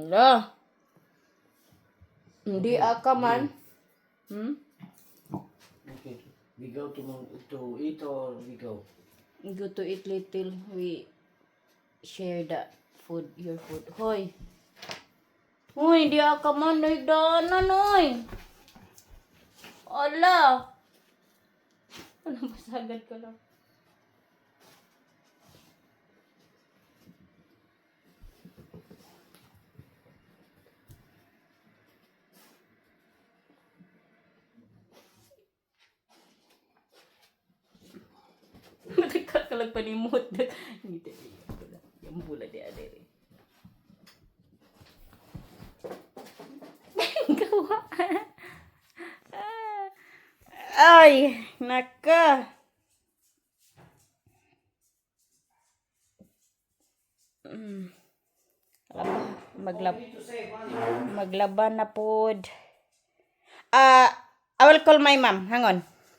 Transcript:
Ala. Hindi aka man. Okay. Bigaw to eat or bigaw? Go to eat little. We share the food, your food. Hoy. Hoy, di aka man. Nagdaanan, hoy. Ala. Ano, masagad ka lang. Matagkakalag pa ni Moot. Hindi, yung bula di adere. Gawa. Ay, naka. Maglaban na pod. I will call my mom. Hang on.